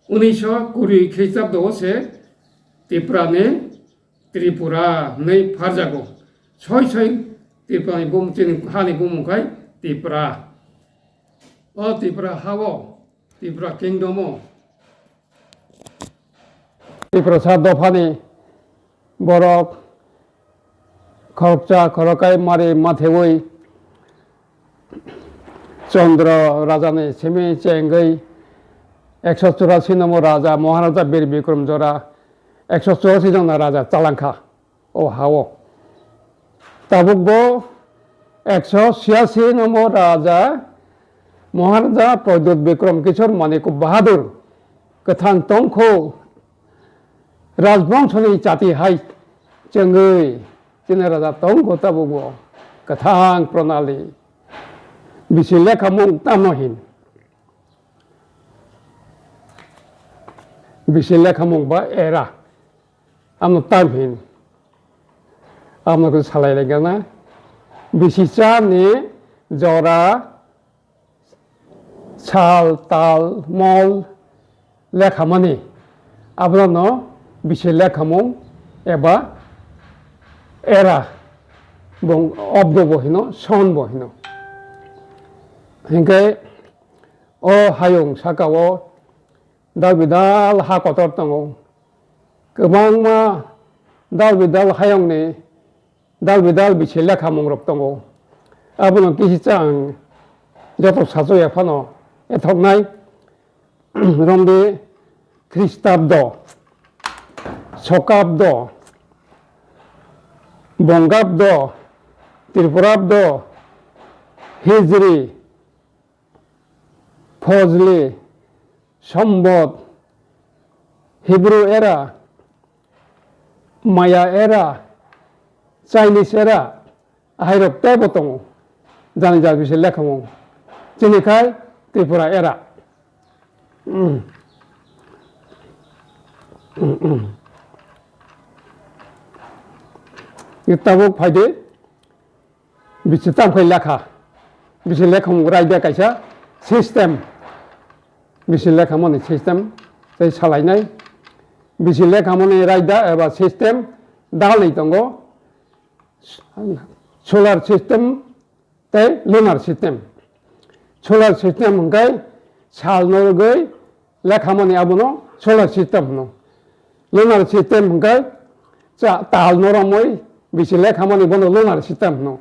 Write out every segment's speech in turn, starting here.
1920 খ্রিস্টাব্দ से त्रिपुरानि त्रिपुरा नै फारजागौ सय त्रिपुरानि हानि बुंमुखाय त्रिपुरा त्रिपुरा हावो त्रिपुरा किंडमो त्रिपुरा सा दफानि बरक खरकचा खरकाय मारे माथेवै चंद्र राजानि सेमी चेंगै 184 नम्बर राजा महाराजा बीर विक्रम जरा 184 जना राजा चालांखा ओ हावो ताबुकबो 186 नम्बर राजा महाराजा प्रद्युत विक्रम किशोर मानिक बाहादुर गोथां तंखौ राजबंशनि जाति हाय चंगै जिने राजा तंखौ ताबुकबो गोथां प्रणाली बिसि लेखा मुं तामहिन बिसि लेखा मुं बा एरा आमनो तामहिन आमनो को सालायलायगोना बिसिचानि जरा साल ताल मल लेखा मानि आबनो बिसि लेखा मुं एबा एरा बुं अब्द बहिनो सन बहिनो हिंगे ओ हायुं साकाओ दाल बिदाल हा कतर दंगौ गोबांमा दाल बिदाल हायुंनि दाल बिदाल बिसि लेखा मुंरब दंगौ आबनो किसिचां जत साजो एफानो एथकनाय रंबे ख्रिस्टाब्द शकाब्द बंगाब्द त्रिपुराब्द हिजरी फजली सम्बत हिब्रू एरा माया एरा चाइनीस एरा हायरब तेबो दङ जानि जा बिसि लेखा मुं जिनिखाय त्रिपुरा एरा ताबुक फायदे बिसि तामखाय लेखा बिसि लेखा मुं रायदे कायसा सिस्टेम बिसि लेखा माने सिस्टेम जाय सालायनाय बिसि लेखा माने रायदा एबा सिस्टेम दालनै दङ सोलार सिस्टेम ते लुनार सिस्टेम सोलार सिस्टेम हंगाय साल नरगै लेखा माने आबनो सोलार सिस्टेम हनो लुनार सिस्टेम हंगाय ताल नरमै बिसि लेखा माने बनो लुनार सिस्टेम हनो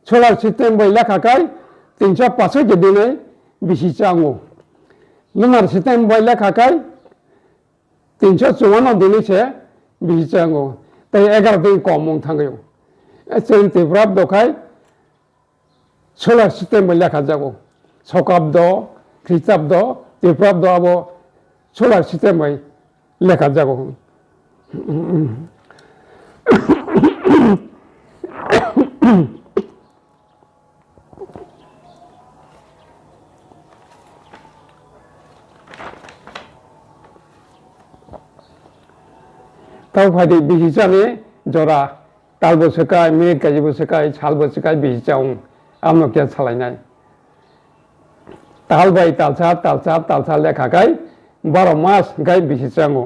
सोलार सिस्टेम बै लेखाखाय 365 के दिनै बिसि चांगो लुनार सिस्टेम बै लेखाखाय 354 दिनै से बिसि चांगो तै 11 दिन कम मुं थांगौ जों त्रिपुरा दखाय सोलार सिस्टेम बै लेखा जागौ शकाब्द ख्रिस्टाब्द त्रिपुराब्द आबो सोलार सिस्टेम बै लेखा जागौ ताव फायदे बिसिचानि जरा तालबो सोकाय मिनिट गाजिबो सोकाय सालबो सोकाय बिसिचाव आमनो के सालायनाय ताल बाय तालसा लेखाखाय 12 मास गाय बिसिचांगो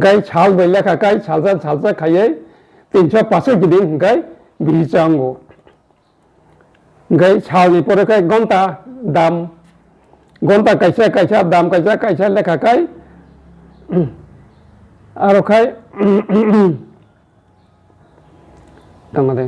गाय साल बाय लेखाखाय सालसा खायै 365 दिन गाय बिसिचांगो गाय सालनि परखाय घंटा दाम घंटा कायसा दाम कायसा लेखाखाय आरोखाय दंदे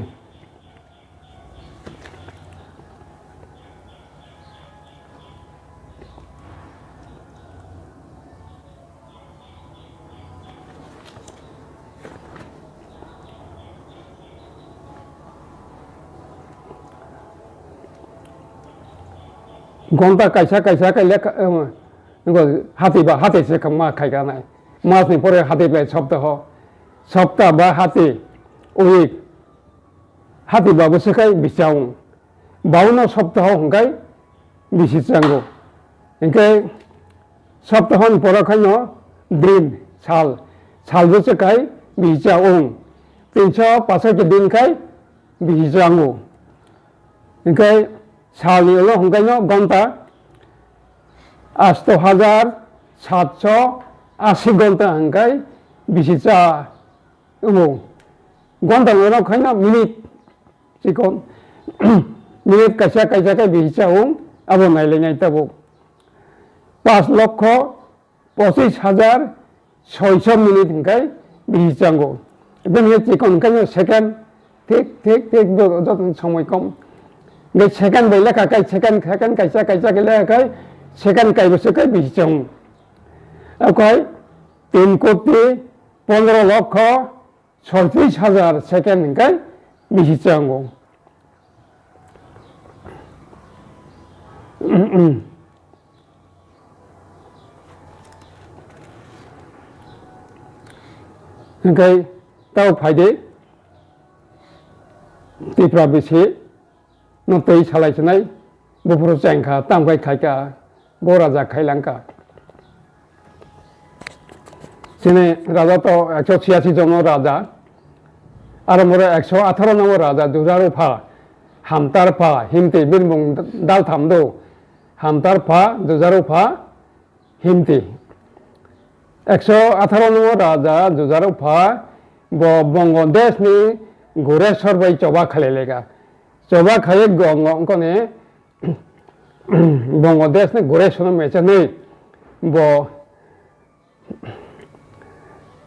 घंटा कायसा का लेखा हाथी से मा खायगानाय मासनि परे हाथी बाय सप्ताह बा हाथी उइक हाथी बाबो सोखाय बिसाव बावनो सप्ताह हंगाय बिसिचांगो इनके सप्ताहनि परखायनो दिन सालबो सोखाय बिसाव 365 दिन खाय बिसांगो इनके सालनि उनाव हंगायनो घंटा 8,780 घन्टा हंगाय बिसिचा घन्टा उनाव खायना minute chicken minute kaisa kai बिसिचा अब नायलायनाय तबो 5,25,600 मिनिट हंगाय बिसिचांगो बेनि चिकन खायनो सेकेन्ड ठीक जतन समय कम बे सेकेन्ड बैला काकाय सेकेन्ड kaisa गेले काकाय सेकेन्ड कायबोसो काय बिसिचां ओमफ्राय 3,15,36,000 सेकेन्ड हंगाय बिसिचांगो ओंखाय ताव फायदे तिफ्रा बेसे नतै सालायसनाय बुफुर जांखा तामगाय खायका बराजा खायलांका जेने राजा तो 186 जन राजा आरो मोर 118 नंग राजा दुजारुफा हामतारफा हिमते बिरबुं दालथामदो हामतारफा दुजारुफा हिमते 118 नंग राजा दुजारुफा बंगदेश नि घुरेश्वर बाई चौबा खालेलेगा चौबा खाए गंगने बंगदेश ने घुरेश्वर मेचने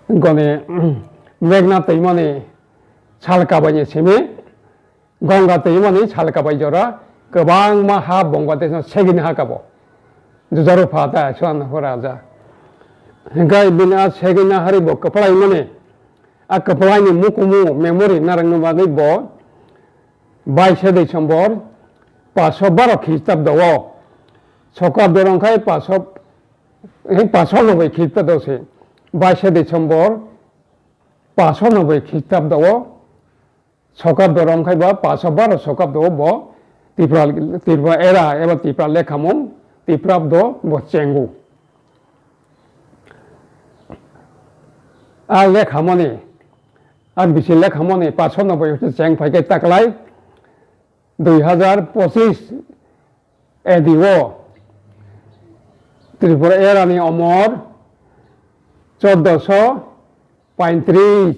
गने मेघना तैमने सालकाबायनि सेमे गंगा तैमने सालकाबाय जरा गोबां माहा बंगदेश सेगिनो हाकाबो जुजारुफा दा सुन राजा गाय बिना सेगिना हारिबो कपड़ाय मने आ कपड़ायनि मुकुमु मेमोरी नारंग बागै बो 22 डिसेम्बर 512 ख्रीष्टाब्द दो सका दरंखाय 590 ख्रीष्टाब्द से 22 डिसेम्बर 590 ख्रीष्टाब्द सका दरंखाय बा 512 सकाब्द बो तिफ्रा एरा एबा तिफ्रा लेखामों तिफ्राब्द बो चेंगु आ लेखामने আর বিশে লেখামনে 590 চেং ফাইকে তাকলাই 2025 এদিও ত্রিপুরা এরানি অমর 1435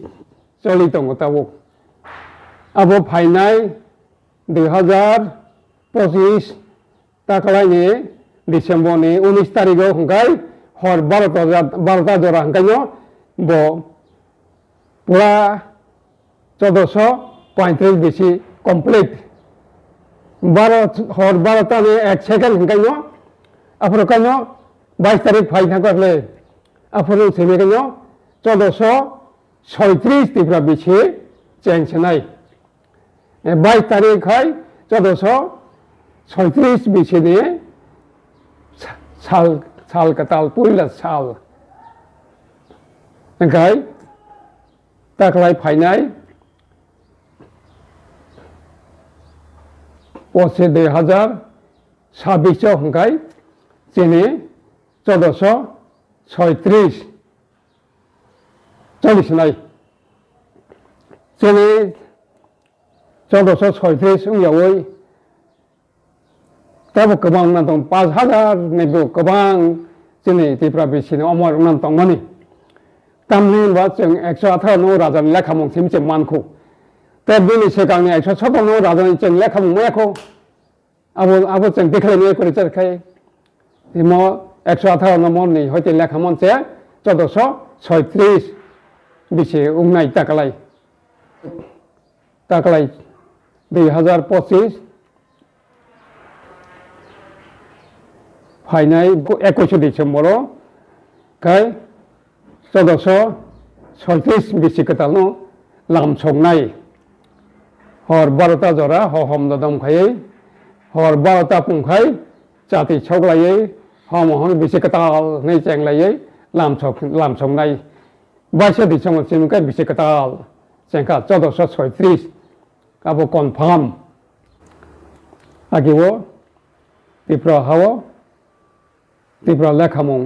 চলি দङ তাবো আবো ফাইনাই 2025 তাকলাইনি ডিসেম্বरनि 19 तारिखआव हंगाय हर 12टा जरा हंगायनो बो पूरा 1435 बेसी कमप्लीट 12टा में 1 सेकेंड हंगायनो आपरो कानो 22 तारिख फाइ थागले आपरो सेमेगनो 1436 तिफ्रा बेसी चेंसनाय 22 तारिख है 1436 बेसी ने साल कताल पुइला साल ओंखाय ताकलाय फाइनाय पसे 2026 हंगाय जेने 1436 चलिसनाय जेने 1436 उयावै ताबो गोबां नाम दं 5000 निबो गोबां जेने तिफ्रा बेसिनो अमर नाम दंमोन तामलिनबा जों 118 नौ राजानि लेखामों सिमसे मानखौ दा बिनि सिगांनि 117 नौ राजानि जों लेखामों मायाखौ आबो जों देखायनाय करे जाखाय इमो 118 नम्बरनि हयते लेखामों से 1436 बिसे उंनाय ताकलाय 2025 फाइनाय 21 डिसेम्बर काय 1436 बिसि कतालनो लामसंनाय हर 12टा जरा हहम दमखायै हर 12टा पुंखाय जाति सौग्लायै हम बिसि कताल नै चेंलायै लामसंनाय 22 डिसेम्बर सिमखाय बिसि कताल चेंखा 1436 आबो कनफार्म आगिवो तिफ्रा हावो तिफ्रा लेखामों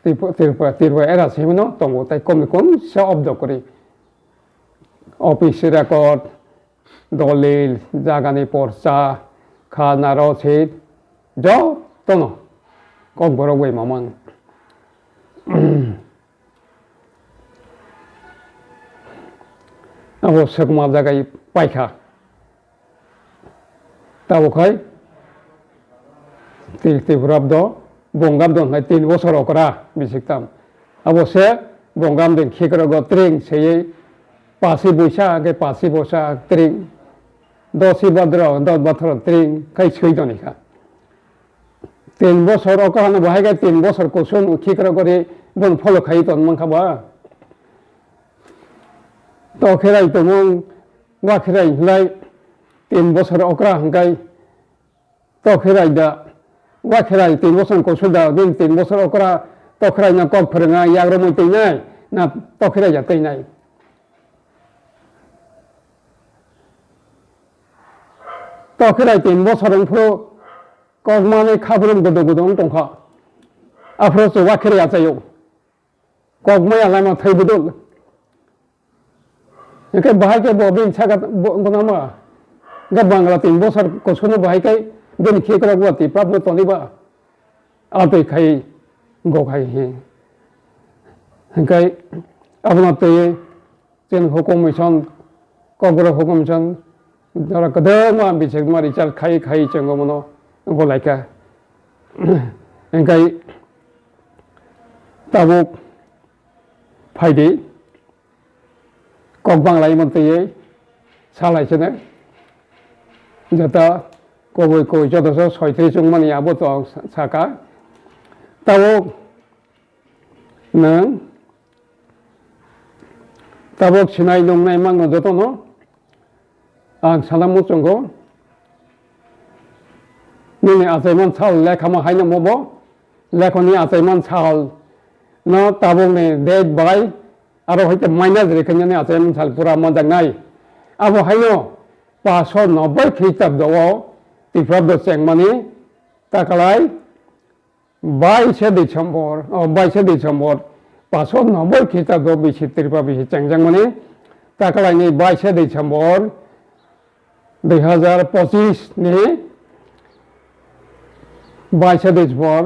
तिफ्रा एरा सेमिनो दंगो ताइ कमिकन से अब्द करे ऑफिस रेकर्ड दलिल जागानि पर्चा खाना रसिद जत 또는 꼭 뭐라고 하면 아고 세구마다가 이 빠이카 따고카이 띠브랍도 봉감도 나 띠는 곳으로 거라 미식담 아보세 봉감도 키그러고 트링 세예 파시보샤 게 파시보샤 트링 도시바드로 도바트로 트링 카이 스위도니까 3 বছর ওখানে বহাইগে 3 বছর কোসুন কিকরা করে বন ফলো খাই তো মন খাবা তো খেরাই তো মন ওয়া খেরাই লাই 3 বছর ওকরা হাঙ্গাই তো খেরাই দা ওয়া খেরাই 3 বছর কোসুন দা দিন 3 বছর ওকরা তো খেরাই না কক ফরেঙ্গা ইয়াগ্র মইতেই নাই না তো খেরাই যাতেই নাই তো খেরাই 3 বছর পুরো কগমানে খাবরম গদগদং দংখা আফরস ওয়াখরে আচায়ো কগমায় আলামা থাইবদল একে বাহাইকে ববিন ছাগা বনামা গা বাংলা 3 বছর কসুনো বাহাইকাই গনি খেকরা গুয়াতি প্রাপ্ত তনিবা আতই খাই গখাই হে হংকাই আবনাতে যেন হুকুম মিশন কগর হুকুম মিশন যারা কদমা বিচেক মারি চাল খাই খাই চঙ্গমনো গলাইকা এঙ্কাই তাবুক ফাইদি কক বাংলাই মন্ত্রী সালাইছেনে যতা কবই কই যতশো 36 জন মানে আবত সাকা তাবুক নং তাবুক সিনাই দংনাই মাংনো যতনো আং সালামু চঙ্গোนี่อาศัยมันเช่าและคำให้น้ำบ่และคนนี้อาศัยมันเช่าเนาะตาบงเนี่ยเด็ดใบอะไรให้แต่ไม่น่าจะคนนี้อาศัยมันเช่าปุรามันจากไหนเอาไปให้เนาะป่าชนเนาะใบขีดจับดอกที่พระดษแสงมันนี้ตากลายใบเสด็จชมบอร์ใบเสด็จชมบอร์ป่าชนเนาะใบขีดจับดอกบิชิตริปบิชิจังจังมันนี้ตากลายนี่ใบเสด็จชมบอร์2025นี้বাইশ পর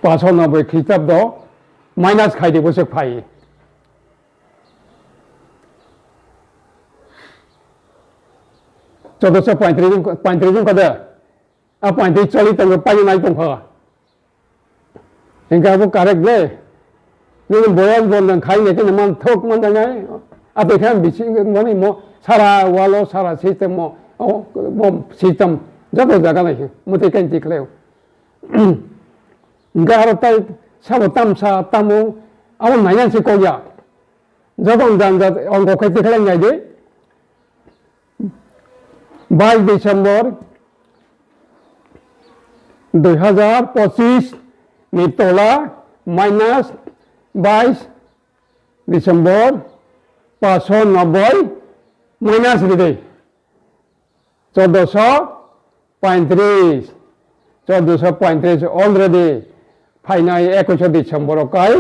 590 খ্রিস্টাব্দ মাইনাস খাইতে বসে ফাই 1435 জন কদা আ 35 40 তঙ্গ পাই নাই তঙ্গ এঙ্কা বো কারেক্ট লে নি বয়ান বন্ধন খাই নেকে মান থক মান নাই আ বেখান বিসি মানে মো সারা ওয়ালো সারা সিস্টেম মো সিস্টেম যত জায়গা নাই মতে কেন্টি খেলেও গারো তাই সাবো তামসা তামু আমার নাইনানসি কইয়া যখন জান যা অঙ্ক খাইতে খেলেন যাই দে 22 December 2025 ni tola minus 22 December 590 minus দিদে 1435 অলরেডি ফাইনাই 21 ডিসেম্বর কাই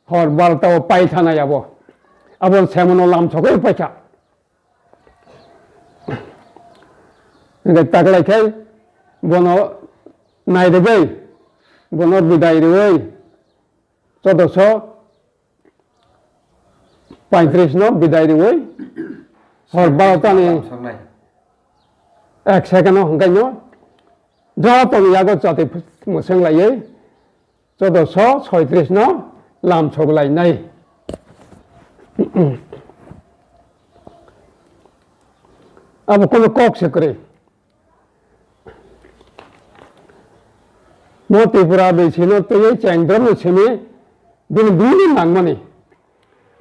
হর 12টা পাই থানা যাব আবার সেমন লাম ছকে পয়সা তাকলাই খাই বন নাই দেবে বনত বিদায় দেবে 1435 ন বিদায় দেবে হর 12টা নি এক সেকেন্ড হংকাই ন যত ইয়াগো যাতে মুসং লাইয়ে 1436 ন লাম ছগলাই নাই আব কোন কক সে করে মো ত্রিপুরা বেছিল তো এই চ্যাংদ্রম ছেমে দিন দুদিন নাংমানি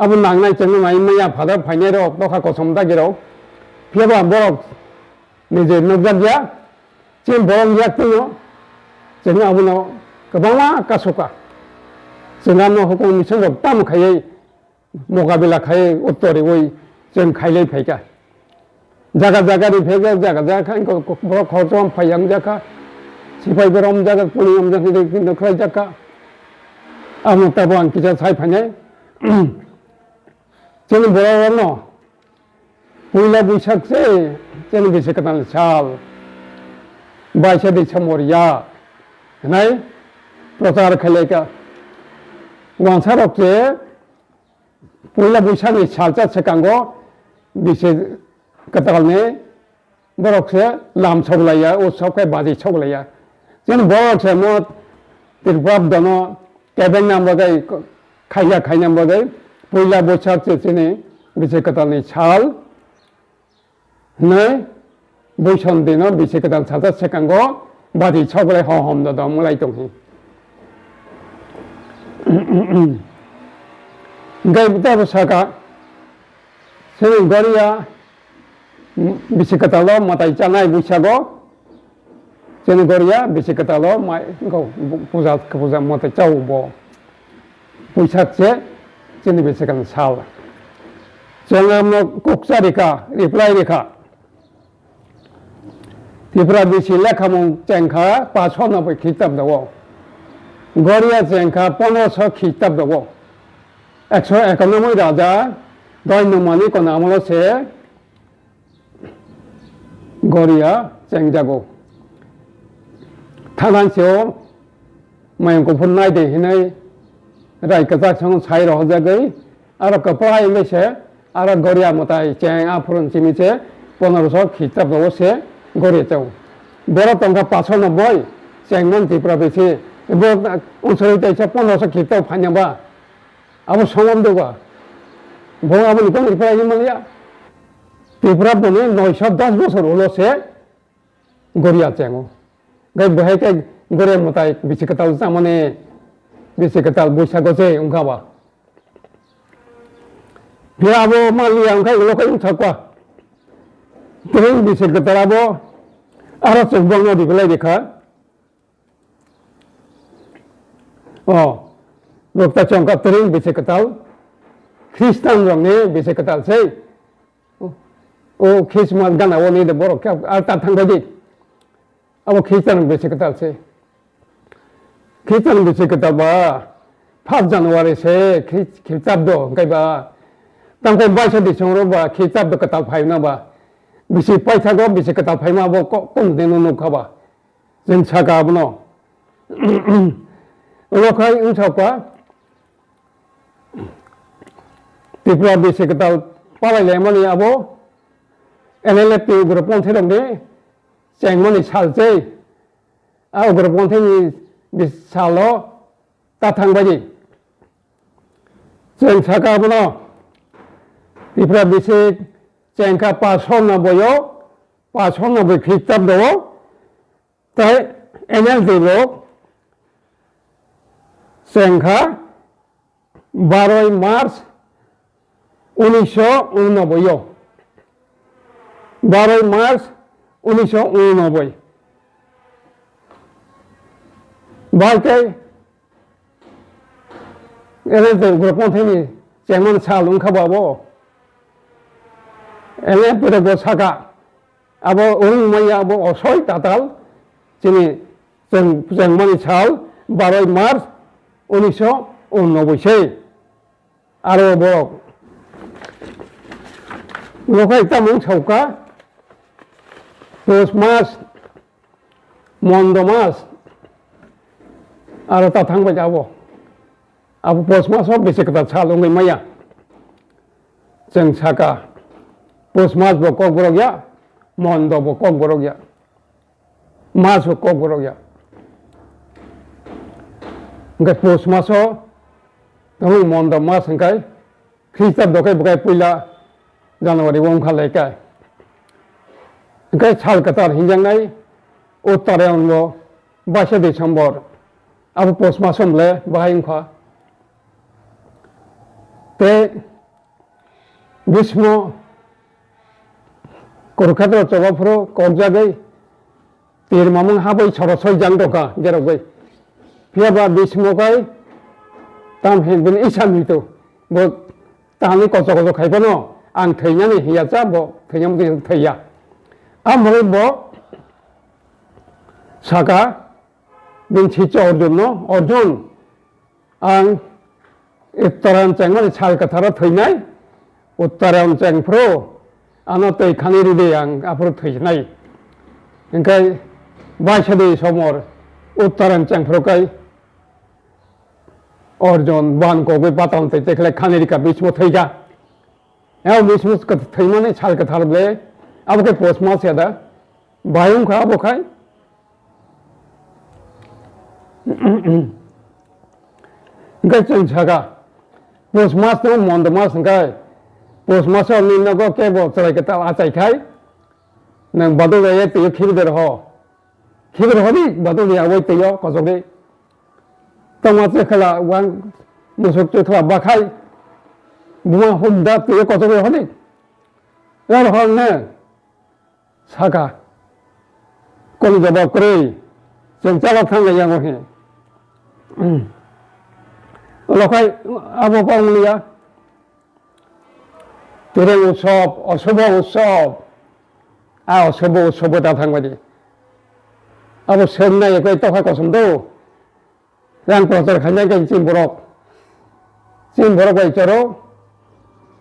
আব নাংনাই চেঙ্গো মাই মাইয়া ফাদার ফাইনে র তখা কসমদা গেরাও ফিয়াবা বরক নিজে নগজাজিয়া চেন বরং ইয়াকতিনো চেঙ্গো আবুনো गोबाङा कासका जोंहा न हुकुम मिशन ताम खायै मोकाबिला खायै उत्तरे वै जों खायलै फायगा जागा जागा रि फेगा जागा जागा बर खरजम फायang जाका सिपाइ बरम जागा पुलिम जाका किन खराय जाका आमु ताबां किजा साइ फायनाय जों बरन न पहिला बैसाग से जों बेसे कनाल साल বাইশে ডিসেম্বর ইয়া নাই প্রচার খেলেকা গনসারকছে পয়লা বৈশাখनि सालचा सेकांगो बिसे कतलने बरकसे लाम सबलाया उत्सव के बाजी सबलाया जेन बरकसे मो तिरबाब दनो केबें नाम बगै खाइया नाम बगै पयला बैसाख चेने बिसे कतलनि साल नै बैसन दिनो बिसे कतल सालचा सेकांगो बाजी सबलाय हम द मलाई दंहि Gay betul saka, sini Goria bisa ketalo matai canai busago, sini Goria bisa ketalo mai kau pusat matai jauh bo, pusat je, sini bisa kan salah. Jangan mau kuksa dika, reply dika. Tipra bisila kamu jengka pason apa kitab dawo, Goria jengka ponos kitab dawo. 191 রাজা দৈন্যমানি কোন আমল সে গরিয়া চেংজাগো থানানসেও মায়ংকো ফুননাই দে हिनै रायकजा सं साइ रहजागै आरो कपड़ा इमेसे आरो गरिया मताय चें आफुरन चिमिसे 1500 खिताब दवसे गरिया चाउ बेरा तंका 590 चेंमन तिप्रा बेसे बो उनसरि ताइसा 1500 खिताब फान्याबा अब संगम दोगा भों अब निकल निकल आइए मलिया तिपुरा बने 910 बছর হলো সে গরিয়া চেঙ্গো গাই বহেকে গরে মতাই বিচিকতাল জামানে বিচিকতাল বৈশাগছে উংখাবা বিয়াবো মালিয়া উংখাই লকাই উংছাকwa তেই বিচিকতালাবো আরো চেঙ্গো দিগলাই দেখা ও Dokter congkak tering bisa ketal, Kristen orangnya bisa ketal sih. Oh Krismas kan awal ni dah borok, alta tanggaji. Awal Kristen bisa ketal sih. Kristen bisa ketal bah, 5 Januari sih, kitab do, kaya bah, tangkai bahasa di sini bah, kitab do ketal payah na bah, bisa payah go bisa ketal payah mah bah, kong denu nuka bah, jen cakap apa no. Lokai uncapwa. Tipra bisa ketal palai lemani abo, NLP grup ponte dongde, cengmani salce, au grup ponte ni bisalo tatang baji, ceng saka abono, tipra bisa cengka pason na boyo, pason na boy kitab do, tai NLP lo, cengka 12 Maret 1989 12 Maret 1989 Balkai ele tu grup ni jangan salung khababo ele pada bosaka abo urung maya abo osoi tatal sini jangan sal 12 Maret 1989 आरो बरक लोकाय तामुं छौका पुस मास मन्द मास आरो ता थांबाय जाबो आबो पुस मासाव बेसे कथा सालंगै माया जों साका पुस मास बो कक बरगया मन्द बो कक बरगया मास बो कक बरगया ओंखाय पुस मासाव तमुं मन्द मास ओंखाय खृष्टाब दखाय बखाय पयला जानुवारि ओंखारलायखाय ओंखाय साल कतार हिंजांनाय उत्तरायणबो 22 डिसेम्बर आबो पुस मासमले बाहाय ओंखा ते ग्रीष्म कुरुक्षेत्र चौबाफोराव ककजागै तिरमामुं हाबै सरसय जां दखा जेरावगै फियाबा ग्रीष्मखाय tam hen isan itu bo tani kocok kaipono ang thainyani hiya cha bo thainyam di thaiya amoi bo saka bin chicho orjon ang uttaran changmani chal kathara thainai uttaran changpro ano tei khaniri de ang apro thainai engkai 바이샤디 소몰 우타란 짱프로카이 Arjun बान को कोई पता होते देख ले खाने का बीच में थई जा यार बीच में का थई माने छाल का थार ले अब के पोस्ट मास यादा बायों का अब खाए गचन छगा पोस्ट मास तो मंद मास का पोस्ट मास और नींद को के वो चले के ता आचाई खाए न बदल ये तो खीर दे रहो नी बदल या वो तो कसोगे तमाचे खला वां मुसुक तो खला बाखाई बुआ हुंदा तो कसोगे होनी यार हल ने साका कोई जवाब करे जों चाला थांगे यांगो हे लखाय आबो पाउलिया तेरे उत्सव अशुभ उत्सव अशुभ उत्सव दा थांबादि अब सोमना एक तखा कसमदो रां प्रचार खालामनाय गाय चिन बरक गाय चरो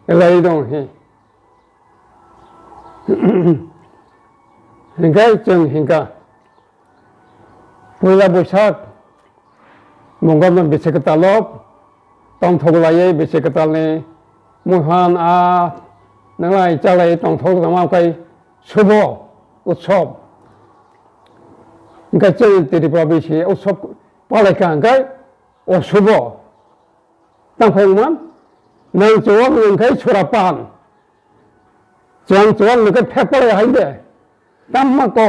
एलाय दं हे हिंगा जों हिंगा पहिला बैसाग मंगलमोन बेसेकतालब तंथगलायै बेसेकतालनि मुहान नंलाय चालाय तंथग नामाखाय शुभ उत्सव हिंगा जों तिरिपुरा बेसे उत्सव पालायका हिंगाय अशुभ तांफायमोन नों जवाब नोंखाय सुरापान जों जवाब नोंखाय फेपलाय हायदे ताममाको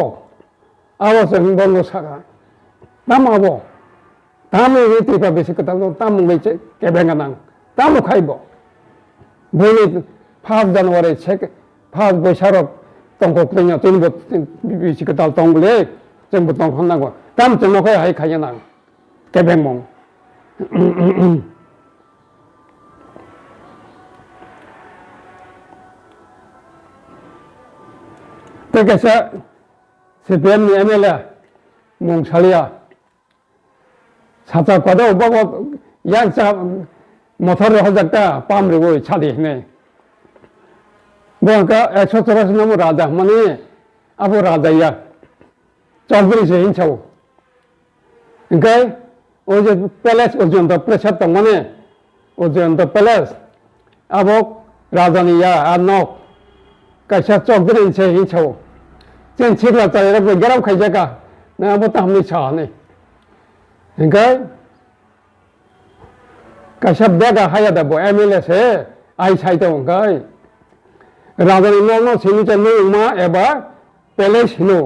आवाजों बंग सागा ताम आबो ताम ये तिरिपुरा बेसेकताल ताम मंगैसे केबेंगानां ताम खायबो बोले 5 जानुवारि 5 बैसाग तंखक्लैया जोंबो बेसेकताल तंगले जोंबो तंखनांगौ ताम जोंनावखाय हायखायोनां केबेंमं तेकेसा CPM नि MLA मुंसालिया साचा 과도 बाबा याचा मथर हजाकता पामरिगो छादि ने बंका 184 नंबर राजा माने अब राजाया चौधरी से हिंसाव ओंखाय ओजे पैलेस ओजन द प्रसाद माने ओजन द पैलेस अब राजानिया आनक कैसा चौधरी से हिंसाव जों सिग्ला जायरा गेराव खायजाका ना अब तामनि साने ओंखाय कैसा बेगा हाया दबो MLA से आई साइड ओंखाय राजानि न सिनिचे नुमा एबा पैलेस नो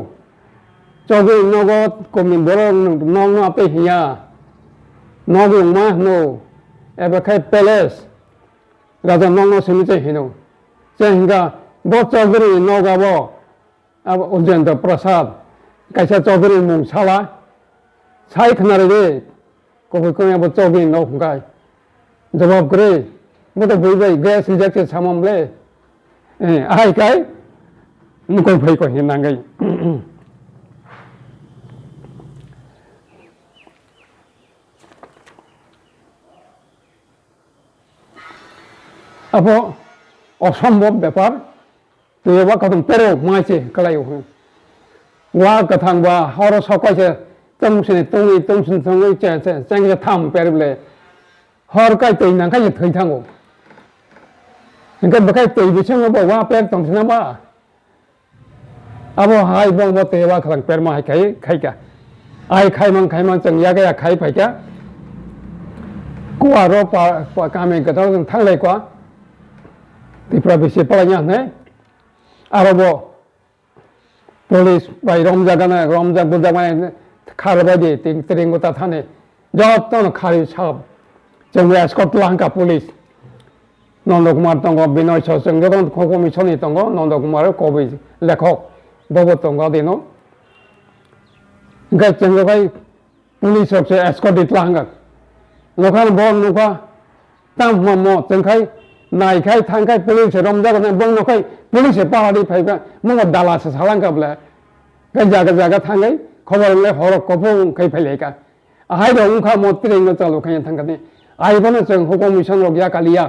चौधरी नगद कमि बर न आपे हिया नगु मा नो एबा खाय पैलेस राजा न सिनिचे हिनो जेंगा ब चौधरी नगाबो अब उजेंद्र प्रसाद कैसा चौधरी मुंसाला साई खनारे दे कोई कोई अब चौधरी न होगाय जवाब करे मुझे बुझाई गैस रिजेक्ट साममले आई काय मुको भाई को हिनांगै अब असम्भव ব্যাপার तो ये कथम पेरो माचे कलायो वा कथां वा हर सकासे तमसे तंगै तमसिन तंगै चेंगे थाम पेरबले हर काय तै नांखाय थै थांगो इनका बखाय तै बिसंग बा वा पेर तंसना बा अब हाय बंग बा तेवा खलां पेर मा हाय खायका आय खायमान जों यागा खाय फायका कुआरो पा कामे गथाव जों थांलाय kwa तिप्रा बेसे पलाया ने आरोबो पुलिस बाय रमजा बुजा माने खारबादि तिरिंगता थाने जतन खारि साब जों एस्कर्ट लांका पुलिस नंद कुमार दंग बिनय सजों जतन कमिसननि दंग नंद कुमार कवि लेखक बबो दंग दिनो ओंखाय जोंहाय पुलिस से एस्कर्ट लांगा लखान बन नुका ताम मम जोंखाय नायखाय थांखाय पुलिस रमजागोन बंनखाय पुलिस पाहाड़ी फाइबा मंग दालासे सालांगाब्ला जागा थांगै खबरले हर कफं खै फैलेका आहाय दंखा मत्रिंग चालु खाय थांगने आइबनो जों हुकुम मिशन रगिया कालिया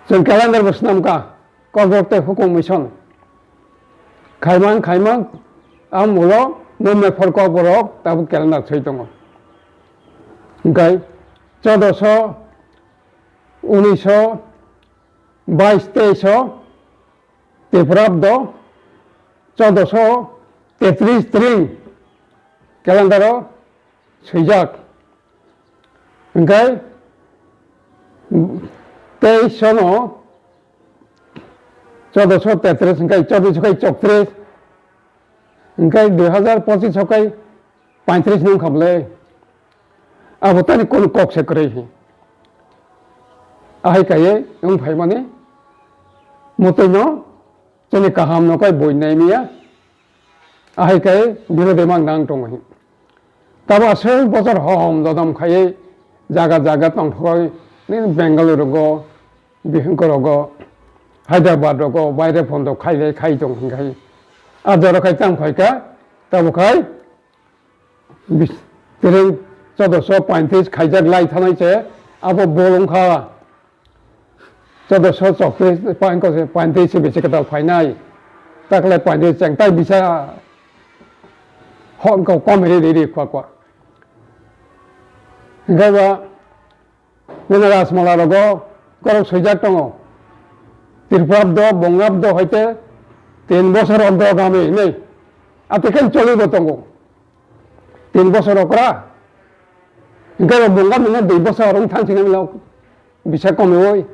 जों कैलेंडर बसनामका कलबते हुकुम मिशन खाइमां आमुलो नोमे फरको बरक ताबो केलेन्डार सै दङ ओमफ्राय 1422 ख्रीष्टाब्द 1433 केलेन्डाराव सैजाक ओमफ्राय 23 सनाव 1433 ओमफ्राय 2434 ओमफ्राय 2025 35 नों खाबले अब तनी कोन कक से करे ही आहाय काये उन भाई माने मोतैनो जोंनि काहाम नकाय बयनाय मिया आहाय काये बिरोदे मां नां दङ ही तब असल बजार हम ददम खाये जागा जागा तंथय नि बेंगालुरु गो बिहंकर गो हायद्राबाद गो बायरे फन्द खायले खाय दं हिंगाय आजर खाय तां खायका तब खाय बिरे 1435 खायजाक लाय थानाय से अब बोलंखा 1434 से बेसे कदाल फाइनाय ताकले 35 चंगताय बिसा हन को कमेरे देरी क्वा गावा नों राजमाला रगो गरम सैजाक दङ तिरफ्राब्द बंगाब्द हयते 3 बছর অর্ধ গামে নেই আতিকেন চলিব দङ 3 বছর অকরা Enggak bongkar mana di bos orang tang sini milau bisa komoi.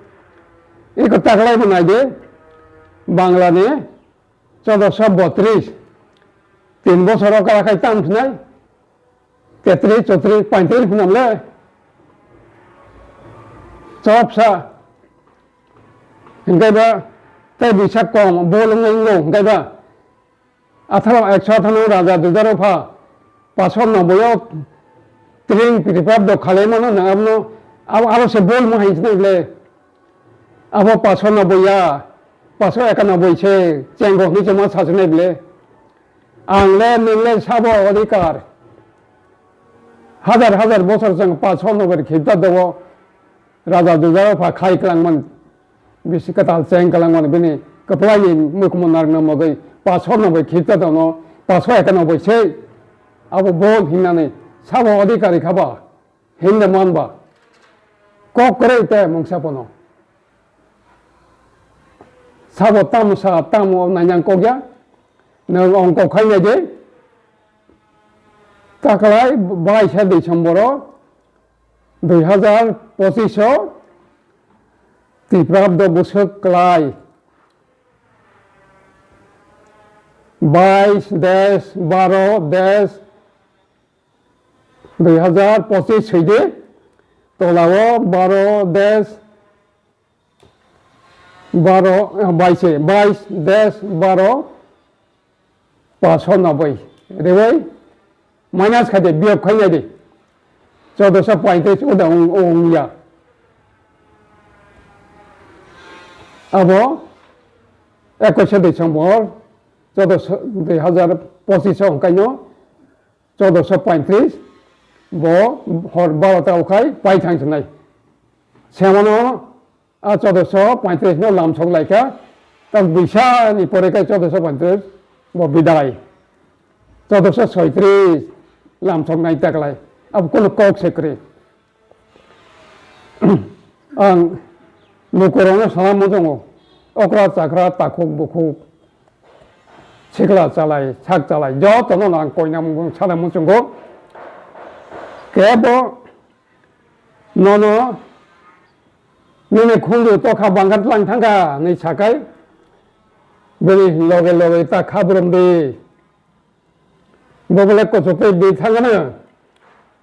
Ini kata kelai mana aja Bangla ni 1432 3 bos orang kalau kaya tam sini 33 34 35 pun amle jawab sa enggak ba tay bisa kom bolong ngong enggak ba atau eksa thanu raja dudarofa pason naboyo Tring piripabdo khalemano na amno aro se bol mo haisne ble abo 590 591 se chengo ni chama sajne ble angle nile sabo adhikar হাজার বছর जों 590 खिबदा दङ राजा दुजारफा खाय कलांमोन बिसिकाताल चें कलांमोन बिनि कपलानि मुखमनार नमगै 590 खिबदा दङ 591 से abo bol hinane साबो अधिकारी खाबा हिंदे मानबा कक करे ते मंगसापनो साबो तामसा तामो नायां कोग्या नों अंक खायने जे ताकलाय 22 डिसेम्बर 2025 तिप्राब्द बोसोर क्लाय 22-12 2025 सैदे तलाव 12-12 22-12 590 रेवै माइनास खादे बियाब खायनाय दे 1435 उदा ओंया आबो 21 December 2025 अंकायनो 1435 bo hor 12 ukai pai thang sunai semano a 1435 no lam chong laika tam bisa ni pore kai 1435 bo bidai 1436 lam chong nai tak lai ab kono kok sekre ang nukorona salam mojongo okra chakra takhok bukhuk sikla chalai chak chalai jo tono nang koinam salam mojongo Kebo nono nene khundu to kha bangat lang thanga nei sakai beli loge ta khabrum de bobole ko chokai de thanga na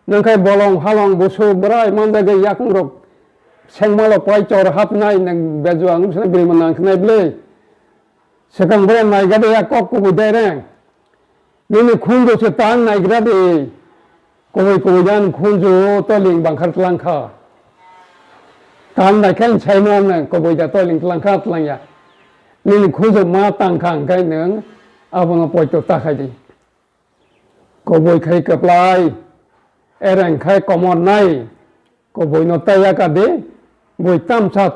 nangkai bolong halong busu brai mandage yakung rok sengmalo pai chor hap nai nang bejuang sna beli manang knai ble sekang bre nai gade yakok ko budai reng nene khundu se tang nai grade Kowe jan khunju to ling bangkhar tlangkha tan na khen chaimon na kowe ja to ling tlangkha tlangya ning khunju ma tang khang kai neng abong poi to ta khai di kowe khai kaplai erang khai komon nai kowe no ta ya ka de boi tam cha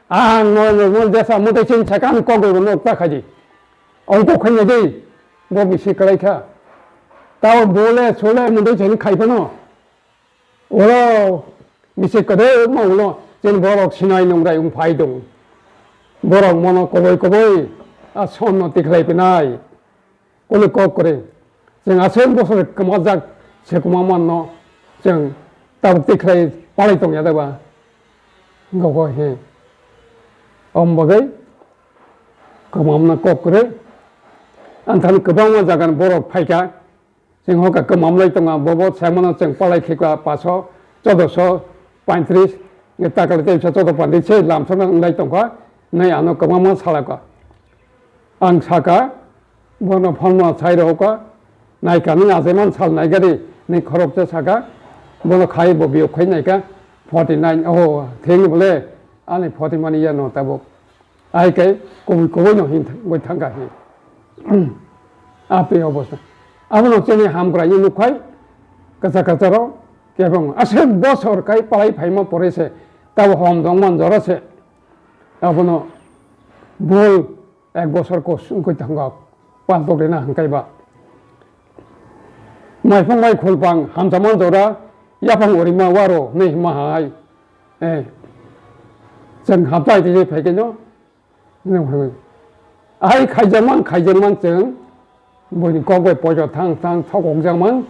ang no no jesa mu te chin chakan kowe no ta khai di 엉고 큰여디 몸이 시끄러이카 따오 몰래 졸래 문제 저는 가입하노 오라 미세거든 뭐 올라 저는 뭐라고 신화이 농다 용 바이동 뭐라고 뭐노 꼬보이 아 손노 띠크라이피나이 꼴을 꼬꼬리 정 아세한 곳을 그마작 제구마만노 정 따오 띠크라이 바이동 야다봐 이거 해 엄마가 그마음나 꼬꼬리 안타는 그 방만 자가는 뭐라고 파이까 지금 호가 그 마음을 동안 뭐뭐 잘못한 정 빨리 키가 봐서 저도서 반트리스 이 딱을 때서 저도 반드시 남성은 나이동과 내 안에 그 마음을 살아가 앙사가 뭐는 팔마 차이로가 나이가는 아재만 살 나이가리 내 거롭자 사가 뭐는 가이 뭐 미역해 나이가 49 대응이 볼래 아니 40만이 이야 놓다고 아이게 고고노 힘 탄가 해 앞에 여보세요 아무나 전에 함그라 이누카이 가사가사로 개봉 아셈 버서까이 빠이 파이마 보레세 따고 홈동만 저러세 아무나 뭘 액보서고 숨고 탄가 반복되나 한가이바 마이펑 마이 콜방 함자만 돌아 야방 우리마 와로 네 마하이 전 합바이 되게 배겠죠 아이 가이정만 정 뭐니 거기에 보조 탕탕 소공장만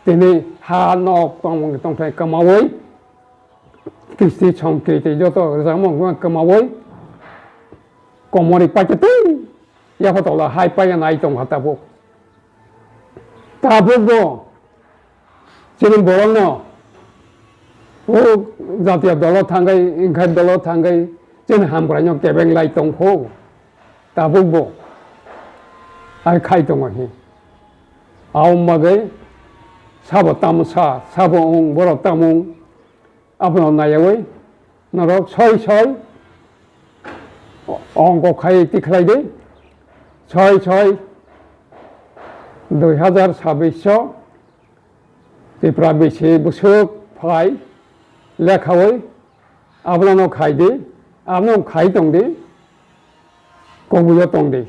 때문에 한옥 동동태 까마오이 그리스티 처음 그리스티 저도 그래서 뭐 까마오이 꼬머리 빠졌대 야고도라 하이파이가 나이동 갔다고 다 보고 지금 뭐라노 오 자티야 돌로 탄가이 인간 돌로 탄가이 저는 함부라뇨 개뱅 나이동 호 다 보고 아이 카이동을 해. 아홉마게 사보 따무사 사보옹 뭐라 따몽 아브노 나야웨 너로 서이 엉고 카이 띠크라이데 서이 2024 디프라비시 부석 파이 레카웨 아브노 카이데 아브노 카이동데 공부요 동데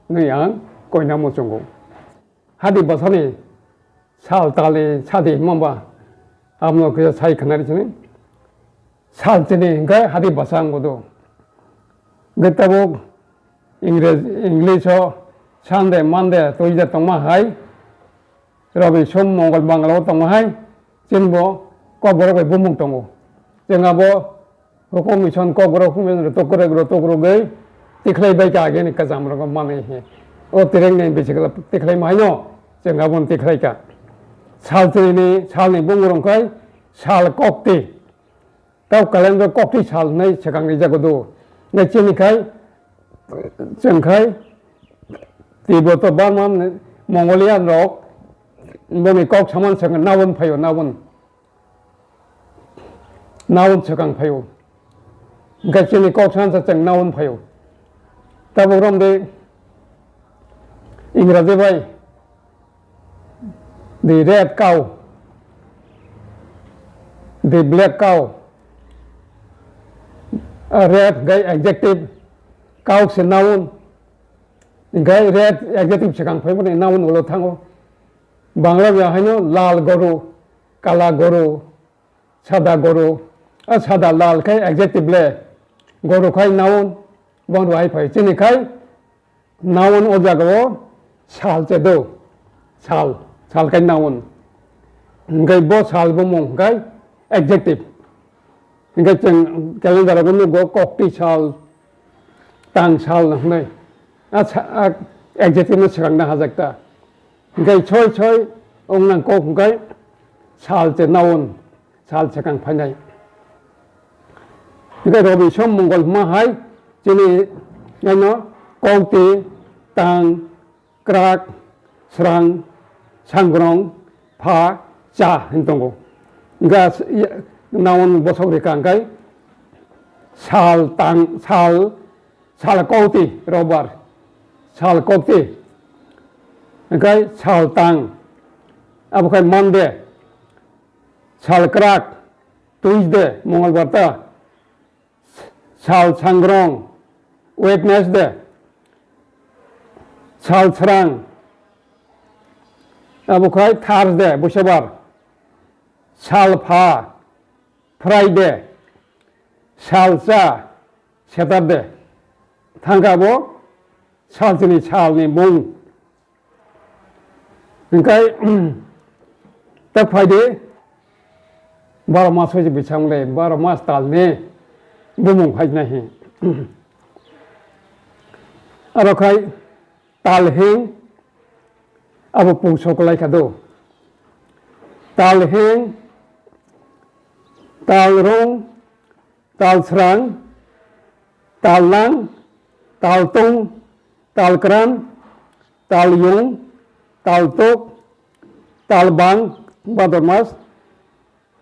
너양 꼬이나무 정고 하디 버선이 살달리 차디 뭐봐 아무나 그저 사이 그날이지네 살찌니까 하디 버선 것도 그때고 잉글리셔 찬데 만데 또 이제 동마 하이 여러분 좀 몽골 방글로 동마 하이 진보 꼬보라고 부몽 동고 정하고 그공미 전 꼬보라 후면으로 또 그러게 띠클레이 바이가 아게니까 잠으로 만에 해 어때랭네 비치가 띠클레이 마이노 정가 본 띠클레이가 살들이니 살니 봉그런까이 살 꼭띠 또 갈렌더 꼭띠 살네 제강리 자고도 내 찌니까이 정카이 띠보또 반만 몽골리아 록 몸이 꼭 참은 성은 나온 파요 나온 저강 파요 그러니까 찌니 꼭 참은 성 나온 파요 따보 그런데 इंग्रजी भाई the red cow the black cow red gay adjective cow से noun gay red adjective से कहाँ पे बोले noun वाला थांगो बांग्ला में है ना लाल गरु काला गरु सादा गरु सादा लाल का adjective ले गरु का noun bon वाई भाई चीनी का noun हो जाएगा 살제도 살 cái noun cái bo sal bo mong cái adjective cái chừng cái lần đó cũng có copy sal tang sal này adjective nó sang na hajakta cái choi ông nàng cô cái 살제 noun sal sang phai này cái rồi bị xong mong gọi mà hay cho nên nó con ti tang 그락, 스랑, 상그롱, 파, 자, 했던 거. 그러니까 나온 모습이니까 살, 땅, 살 꼭지, 로bar, 살 꼭지. 그러니까 살 땅, 아버지 만데, 살 그락, tuesday, 몽골부터, 살 상그롱, wednesday. 살스랑 아부카이 Thursday 부셔bar 살파 Friday 살자 Saturday 당가보 살진이 살니 몽 그러니까 딱 Friday 12 मास हो बिछाऊंगे 12 मास ताल में बुमुंग फाइज नहीं अब खाई ताल हेंग अब पुंसो को लाई दो ताल हेंग ताल रोंग ताल स्रांग ताल नांग ताल तोंग ताल करान ताल योंग ताल तोक ताल बांग भाद्र मास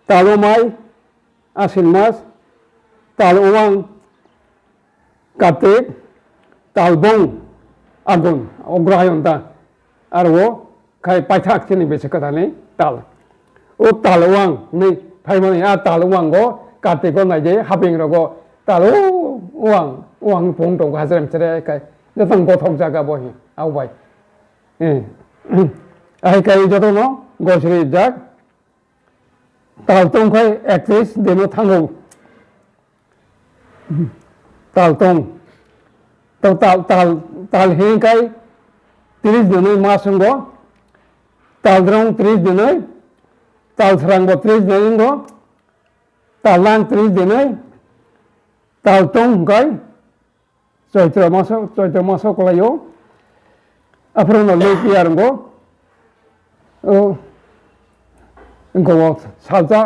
ताल माई आसिन मास ताल उवां कार्तिक ताल बंग आगुन अग्रहायण दा और वो खाई पाइथाक चीनी बेचे कथाने ताल वो ताल उवां नहीं फाइमाने आ ताल उवां को कार्तिक को नहीं हापिंग रगो ताल उवां उवां पुंग तो हाजरम चले खाई जतन को थोक जागा बोही आओ भाई आई खाई जतो नो गोश्री जाग ताल तोंग खाई एक्ट्रेस देनो थांगो ताल तोंग तो ताल हें खाई 30 दिन मासंगो ताल द्रोंग 30 दिन ताल स्रांगो 30 दिन गो ताल लांग 30 दिन ताल तोंग खाई चैत्र मासो को लायो अफ्रोनो लेपी आरंगो इनको साजा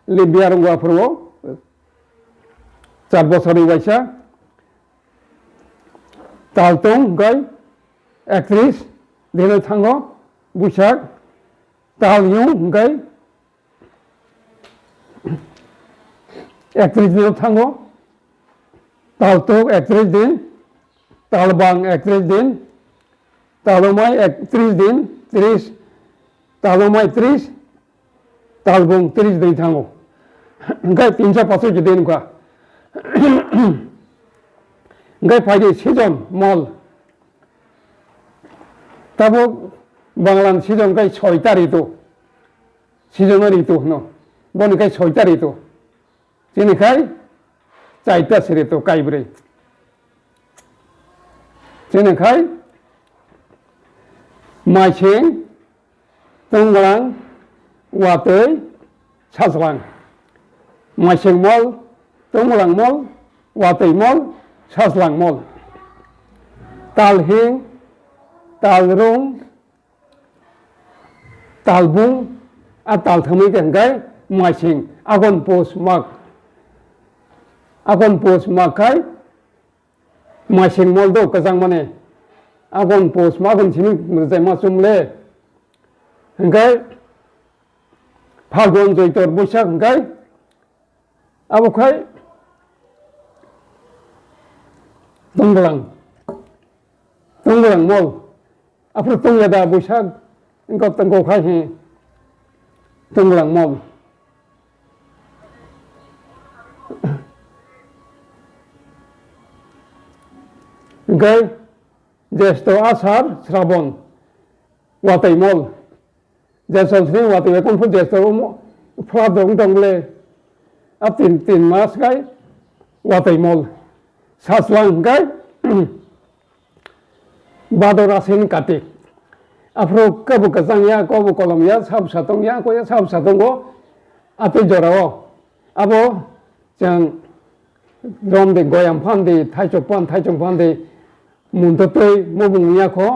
लिबियारंगो अफ्रो 4 बोसोरनि वैसा ताल तोंग खाई 31 दिन थांगो बैसाग ताल yung खाई 31 दिन थांगो ताल तोक 31 दिन ताल बांग 31 दिन तालमाई 31 दिन 30 तालमाई 30 तालबुंग 30 दिन थांगो खाई 350 दिन का खाई फाइदे सीजन मल तबो बांग्लान सीजन खाई 6टा ऋतु सीजन ऋतु नो बन खाई 6टा ऋतु जिनि खाई 4टा ऋतु काइब्रै जिनि खाई माइसें तंगलां वातै साजलां माइसें मल तंगलां मल वातै मल साजलां मल ताल हें ताल रोंग ताल बुंग आ ताल थमै गंगाय माइसिं आगन पोस माग खाय माइसिं मल दो कजां माने आगन पोस मागन सिमिं जाय मा जुमले गंगाय फागुन जैतर बैसाग गंगाय आबोखाय तंगलां मल 앞으로 똥에다 보샥 이거 어떤 거 가시 똥랑 몸 그러니까 제스토 아사르 스라본 와타이 몰 제스토 와타이 콘포 제스토 프라도 웅동래 앞틴 마스가이 와타이 몰 사슬랑 가이 बादर आसिन कार्तिक आफ्रो कबु कजांया कबु कलमया साब सातंया कोया साब सातंगो आते जराओ आबो जों रमदे गयाम फानदे थाइचों फानदे मुनतोय मबुंनियाखो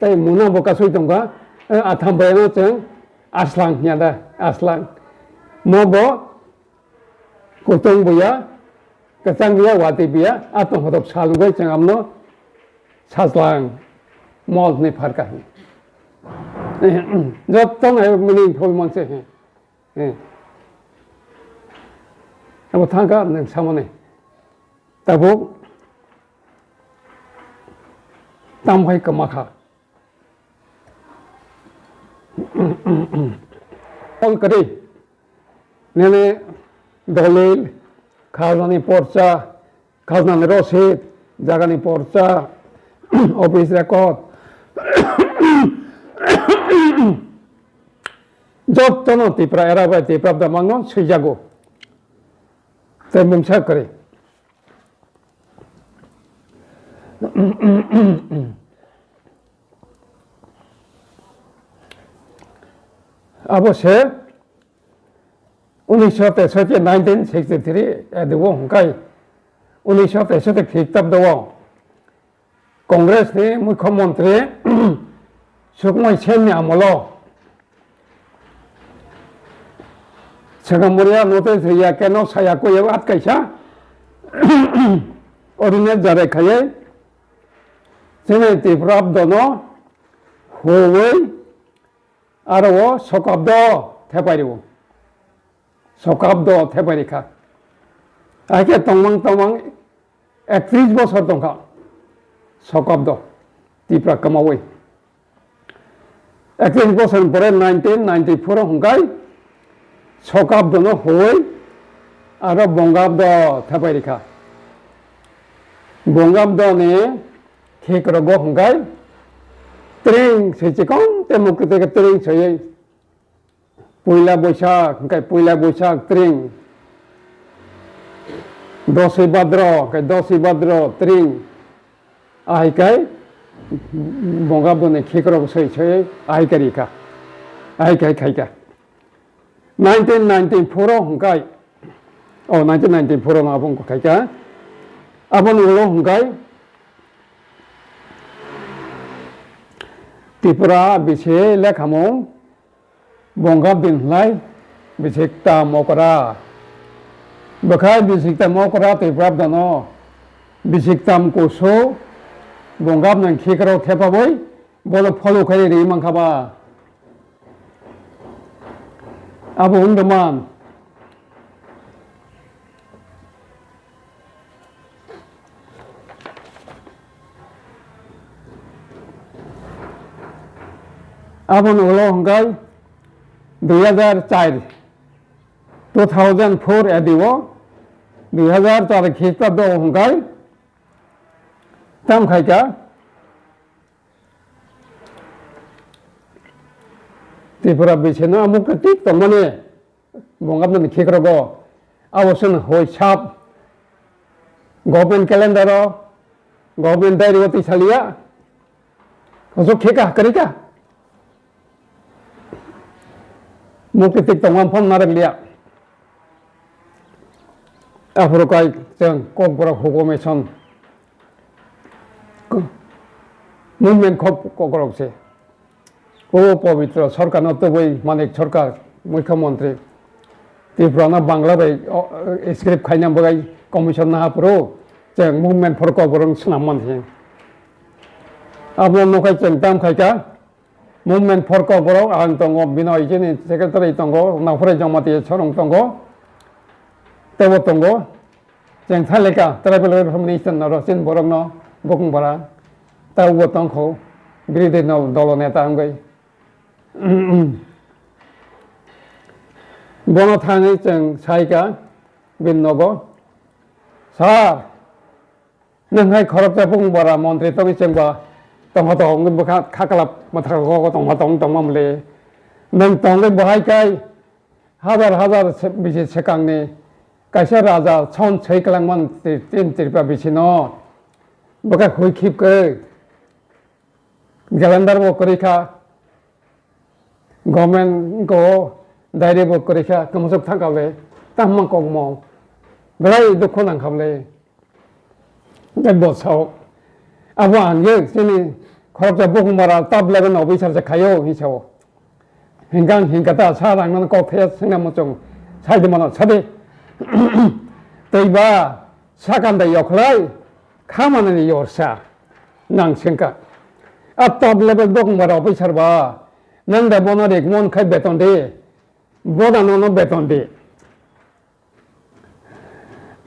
ताइ मुना बकासै दंगा आथाम बायनो जों आस्लां यादा आस्लां मबो कोतंग बुया कजांगिया वाते बिया आतो हदब सालुगै जों आमनो साजलां मल ने फर्क है जब तक है मिनिंग फुल मन से है अब थांगा नों सामने तबो तामहाय कमाखा कल करे नेने दलिल खाजनानि पर्चा खाजनानि रसिद जागानि पर्चा ऑफिस रिकॉर्ड যতনো ত্রিপুরা এরাবাই ত্রিপ্রাব্দ মাংন সৈজাগো তাই মুংসা করে অবশ্যই 1963 এদিও হংকাই 1963 খ্রিস্টাব্দ কংগ্রেসनि মুখ্যমন্ত্রী সুকুমাই সেনनि আমলাव Sagamuriya notice ya keno saya ko yew at kaisa ordinate jare khaye sene tiprab dono huwei aro sokabdo theparibo sokabdo theparika ake tongmang 31 বছর tongka sokabdo tipra kamawei 31 বছর pore 1994 hongkai Sokabdo hoi aro bongabdo thapairika bongabdo ni khikrogo hongkai tring sechikong temukite ke tring soye puila boisak hongkai puila boisak tring dosi badro tring aikai bongabdo ni khikrogo soye aikarika aikai khaika 1994 hongkai 1994 na abong kaika abon ulo hongkai Tripura bise lekhamong bongab bin lai bisikta mokora bakai bisikta mokora Tripura dano bisiktam koso bongab nang khikro thepaboi bolo follow khai ri mangkhaba Abu Undaman Abon Ulo Hongkai 2004 2004 ediwo 2004 খ্রিস্টাব্দ Hongkai tam khaika Tripura bisena amuk tik tomane bongabna khikrogo awosun hoi sap government calendar government diary oti salia oso kheka karika muk tik tomam phon naraglia afro kai jeng kokbora hukomation movement khop kokorokse ও পবিত্র সরকার নতবই মানিক সরকার মুখ্যমন্ত্রী ত্রিপুরা বাংলা বাই script খাইনাম বাই commission না হাপুরো जों movement फर क'बरं सोनाम मानसिं आबो नखाय जों दाम खायका मुभमेन्ट फर क'बरं आं दङ बिनय जोंनि सेक्रेटारि दङ नाफराय जमाति सरं दङ तेबो दङ जों थालेका ट्राइबेल रिफर्मेशन रसिन बरं न बुकुंबारा तावबो दंखौ बिरोधी दल नेता आंगै बनो थाङै जों सायका बिननगो सार नोंहाय खरबजा बुंबारा मन्त्रि तङै जोंबा दङ दङ बखा खाखालाब माथाखौ दङ दङ दङमले नों दङै बहायखाय हाजार हाजार बिसि सेकांनि कायसा राजा सन सैकलांमान तीन तिरपा बिसिनो बखा हुइखिबकै कैलेंडर वो करिखा गवर्नमेंट को डायरी वो करिखा कमसब थांगाले ताममा कगमो बराय दुख नांखाबले बसाव अब आंगे जोंनि खरबजा बुहुमारा टाप लेभेल अफिसार जाखायो हिसाव हिंगां हिंगाता सा लांनानै कफेस जोंना मोजों साइदमाना सादे दैबा सागान्दा यखलाय खामानि यरसा नांसेंका अब टॉप लेवल बुहुमारा अफिसार बा नों दा बनो रेक मन खाय बेतन दे बदानो बेतन दे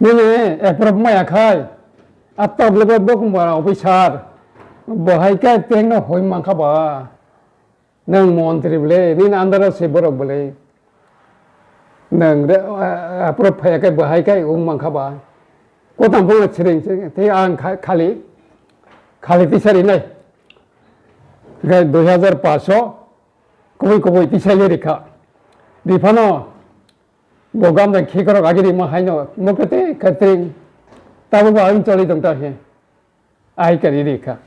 नोङो एप्रुभ मायाखाय अब टॉप लेवल बुहुमारा अफिसार बहायका तेंना हय मांखाबा नों मन्त्रि बले निन आन्दारा से बरक बले नों एप्रुभ फायाखै बहायखाय उं मांखाबा कोताम बुंनो छिरिं ते आं खालि तिसारि नाय 2500 Koi tisalirika. Di pano bogam dan kikoro agiri mahaino mokete katring tabu ba ang choli dong ta he. Ai karirika.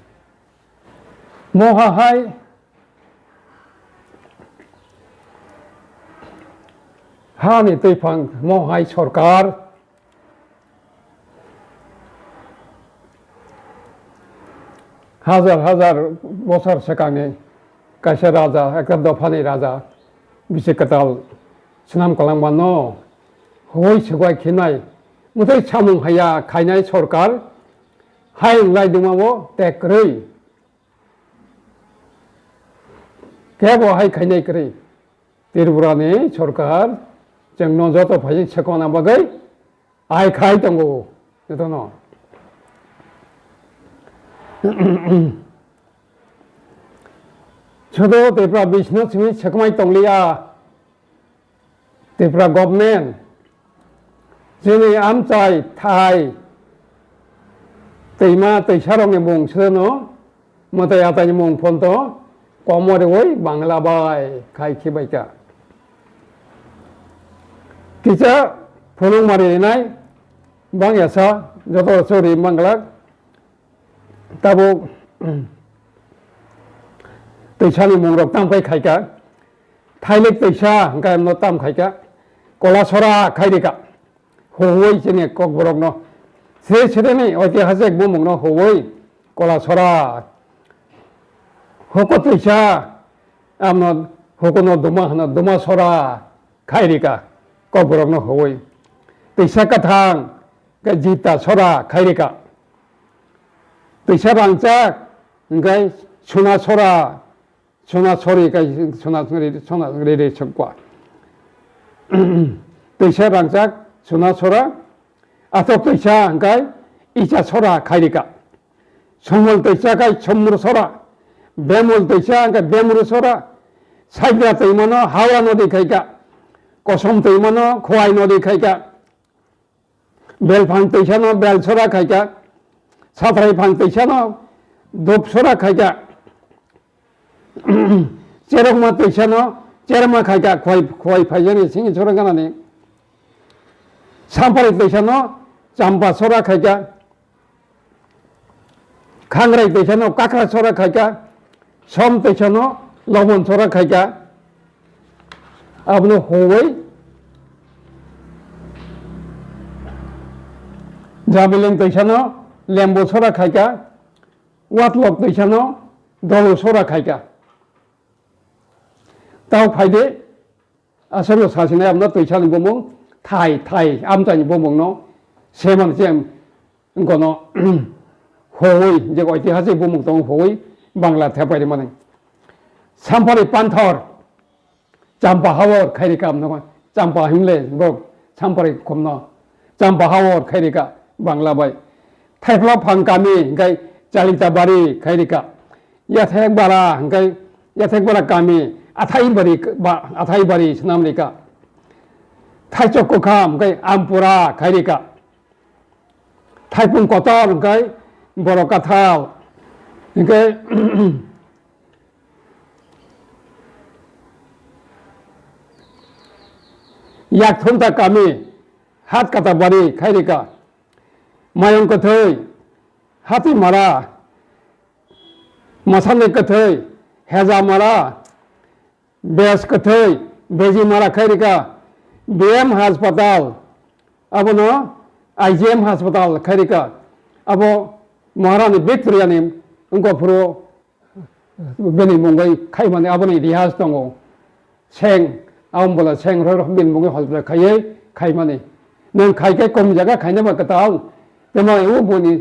Moha hai hani tui phang mohai sarkar হাজার বছর সেখানে কাছে রাজা একটা দফানি রাজা বিশেষকাল সুনাম কালামবানো হই সেগুয়াই খিনাই মুথাই সামুং হাইয়া খাইনাই সরকার হাই লাইদুমাবো তেক্रै কেবো হাই খাইनाय क्रै त्रिपुरानि सरकार जोंनो जत फाइ सेखना बागै आइ खाइ दंगो जतनो 저도 Tripura business mi sekamai tonglia Tripura government jini amchai thai teima teisarong mung sono motai atani mung ponto komore oi bangla bai khai khibaika kicha phonong mari nai bangyasa joto sori bangla tabo Teixani mungrok tam kai khaika thailek teisa hangkai no tam khaika kola sora khairika howoi jene kok borok no se sedene oitihasik bumung no howoi kola sora hoko teisa amno hokono duma sora khairika kok borok no howoi teisa kathang ka jita sora khairika teisa rangchak hangkai suna sora Sona sorry kai sona re chokwa teisa rangchak sona sora atok teisa hangkai icha sora khairika somol teisa kai somur sora bemol teisa hangkai bemur sora saibra teimano hawa nodi khaika kosom teimano khwai nodi khaika bel phang teisa no bel sora khaika satrai phang teisa no dop sora khaika Cerokma teisano cerma khaika khoi phajani singi choranganani sampari teisano champa sora khaika khangrai teisano kakra sora khaika som teisano lobon sora khaika abno howai jabileng teisano lembo sora khaika watlok teisano dolo sora khaika tao फायदे आसाम सासिनाय आमना तैसानि बमं Thai आमतानि बमं न सेमान GeM गनो हवै जे ऐतिहासिक बमं दं हवै बांला थेपारि माने सामपारि पान्थर चाम्पा हावर खाइरिका आमना चाम्पा हिमले ब सामपारि खमनो चाम्पा हावर खाइरिका Bangla bye थाइफ्ला फांकामि गाय चालिता बारि खाइरिका याथेक बारा गाय याथेक बारा कामि Athai bari senamrika Thaichok kokam kai ampura khairika Thaipung kotor kai borokathal kai yak thonta kami hat kata bari khairika mayong kathoi hati mara masane kathoi heza mara बेस कथै बेजी मारा खैरिका बीएम अस्पताल अब न आईजीएम अस्पताल खैरिका अब महारानी विक्टोरियानि उनको पुरो बेनि मुंगै खाइमाने अब नि इतिहास दङ सें आमबला सें र बिन मुंगै हस्पिटाल खायै खाइमाने नों खाइकै कम जागा खाइने बा कताल तेमा उ बनि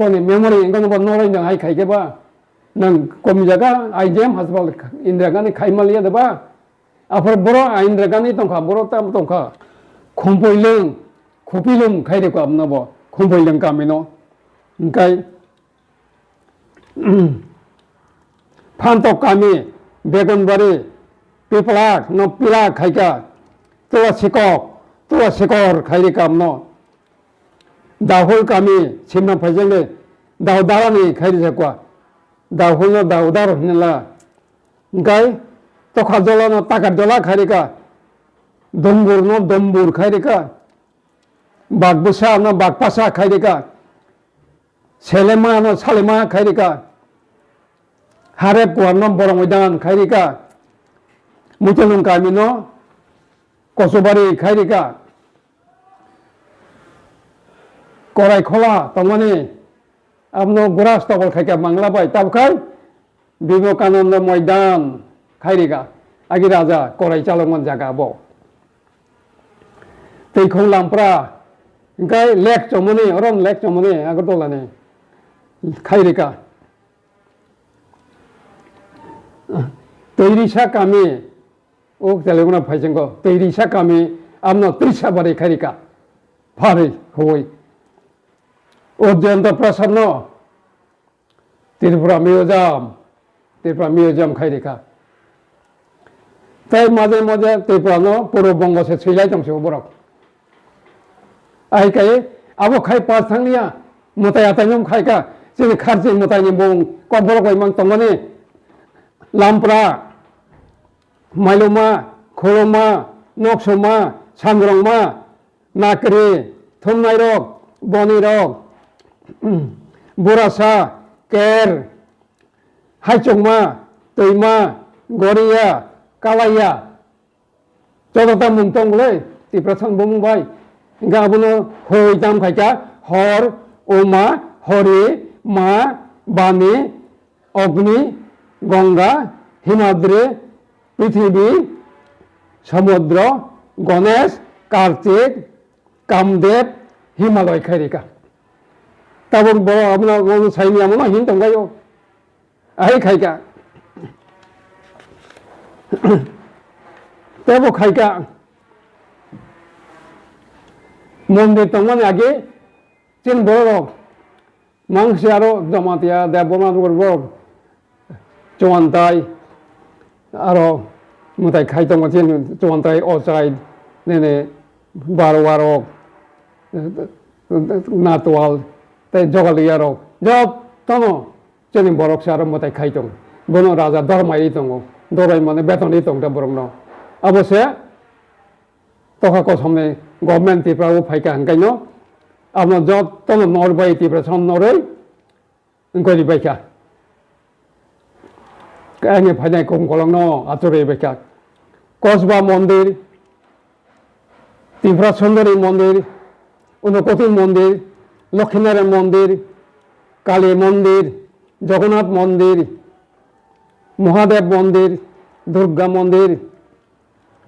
गनि मेमोरि गनि बन नरै नों हाय खाइकेबा nang komjaga IJM hasbal Indira Gandhi khaimalia deba afar boro Indira Gandhi tongkha boro tam tongkha khompoileng khopilum khaire ko amnabo khompoileng kamino ngai phantok kami begonbari piplak no pila khaika tuwa sikor khaire kamno dahul kami simna phajele dawdarani khaire jakwa Dahulno daudar hinala gai তখা জলা ন টাকার জলা খাইরিকা দম্বুর ন দম্বুর খাইরিকা বাঘবুসা ন বাঘপাসা খাইরিকা ছেলেমা ন সালেমা খাইরিকা হারে কুয়ার ন বড় ময়দান খাইরিকা মুচলুন কামি ন কচুবাড়ি খাইরিকা করাই খোলা তমানে আপনো গুরাস তবল খাইকা বাংলা পাই তাবখাই বিবেকানন্দ ময়দান খাইরিকা আগে রাজা করাই চালমান জায়গা ব তৈখন লামপ্রা গাই লেক চমনে অরম লেক চমনে আগরতলানে খাইরিকা তৈরিসা কামি ও তেলেগুনা ফাইজেঙ্গ তৈরিসা কামি আমনো ত্রিসা বারে খাইরিকা ভারে হই ও জয়ন্ত প্রসন্ন ত্রিপুরা মিউজিয়াম খাইরিকা তাই মাঝে মাঝে ত্রিপুরা ন পূর্ববঙ্গ সে ছিলাই দंसे বরক আইকাই আবো খাই পাস থাংনিয়া মতাই আতাইনম খাইকা যেনে খারজে মতাইনি বং কবরক মাং তংমানে লামপ্রা মাইলমা খরমা নকসমা সামরংমা নাকরি থমনাই রক বনি রক বুরাসা কের হাইচংমা তৈমা গরিয়া কালাইয়া যতটা মুং তংলে ত্রিপ্রাথন বুমবাই গাবনো হইতাম খাইকা হর ওমা হরি মা বাণী অগ্নি গঙ্গা হিমাদ্রি পৃথিবী সমুদ্র গণেশ কার্তিক কামদেব হিমালয় খাইরিকা তাবর বড় আপনার সাইনি আমন হিন তংগাইও আই খাইকা তেবো খাইকা মন্দির তংমানে আগে চিন বড় মাংসে আরো জমাতিয়া দেবনা করব চৌয়ান্তাই আরো মুতাই খাইতং চিন চৌয়ান্তাই অচাই নেনে বারোয়ারক নাতোয়াল তাই জগালিয়া রক জব তন চিনি বরক সে আরো মুতাই খাইতং বনো রাজা ধর্মাই দङ দরাই মানে বেতন দङ তা বরং ন অবশ্যই তখা কসমনে গভর্নমেন্ট ত্রিপুরা ফাইকা হাঙ্কাইন আপনার জব তন নরবাই ত্রিপুরা সন নরই গরি বাইকা আগে ফাইনাই কম কলং ন আচরে বাইকা কসবা মন্দির ত্রিপুরা সুন্দরী মন্দির ঊনকোটি মন্দির লক্ষ্মীনারায়ণ মন্দির কালী মন্দির জগন্নাথ মন্দির মহাদেব মন্দির দুর্গা মন্দির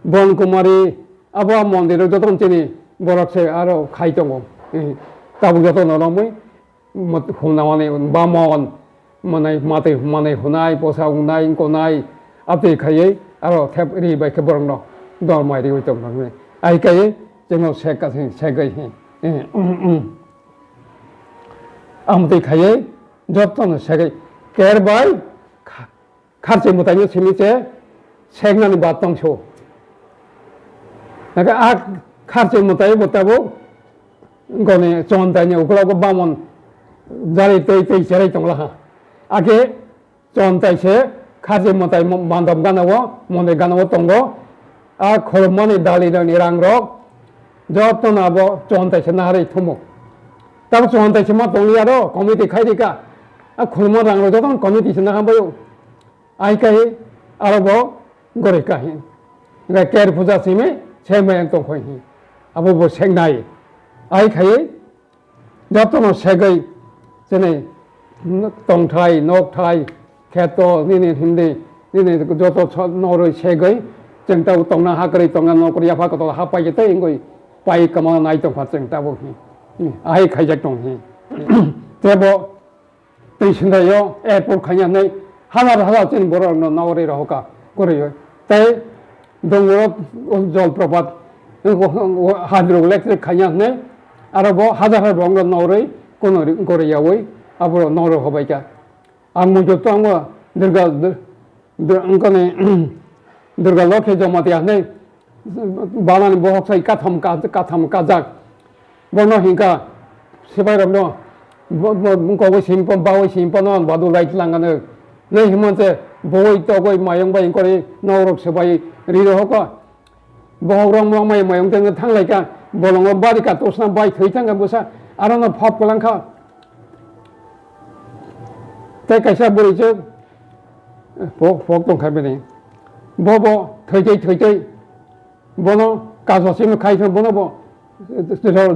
বনকুমারী আবহাওয়া মন্দির যতন চিনি বরকসে আরো খাইতং তাবো যত নরমই হুনামানে বামন মানে মাতে মানে হুনাই পোসা হুনাই কোনাই আপনি খাইয়ে আরো থেপ রি বাইকে বরং ন দরমাই রি হইতং নয় আই খাইয়ে जोंनाव सेगै आमते खायै जतन सेगै केरबाय खारसे मुतायनो सिमिचे सेगनानि बातंग सो नाका आ खारसे मुताय बताबो गने चनतायनि उकलाबो बामन जारै तै तै सेरै तंला आके चनतायसे खारसे मुताय मानदम गानावो मने गानावो तंगो आ खरमनि दालिनि रांरक जतन आबो चनतायसे नारै थुमो तब चनतायसे मा तंलियारो कमिटि खायरिका आ खरम रांरो जतन कमिटि से नाखाबायो आइकाय आरोबो गरेकाहि केर फुजा सिमे सेमायं तंखहि आबो बो सेंनाय आइखाय जतन सेगै जेने तंथाय नकथाय खेत निनि हिन्दी निनि जत नरै सेगै जों ताव तंना हाकरै तंना नकरि आफा कत हापाय तै इंगै पाइ कमा नाय तंख जों ताबो आइ खायजाक दंहि तेबो दै सिन्दायो एयारपोर्ट खायनानै हाजार हाजार जों बर' नगरी रहका करियो तै दङ जलप्रपात हाद्र इलेक्ट्रिक खायनानै आरोबाव हाजार हाजार बंग नगरै कोन गरियावै आबो नगर हबायका आं मुजत आं दुर्गा अंकने दुर्गा लखे जमातियानै बानानि बहकसाय काथाम काजाक बनो हिंका सिबायरनो कवै सिम्पन बावै सिम्पन बादु लाइट लांगानो नै हिमनसे bôi to coi mayong bay coi norok sebai riro hoko borong mong may mayong teng thang lai ka bolong bari ka tosna bai thoi thang ka busa arano phap kalang kha te kaisa buri che phok tong khai bene bobo thoi thoi bono kaso sim khai thon bono bo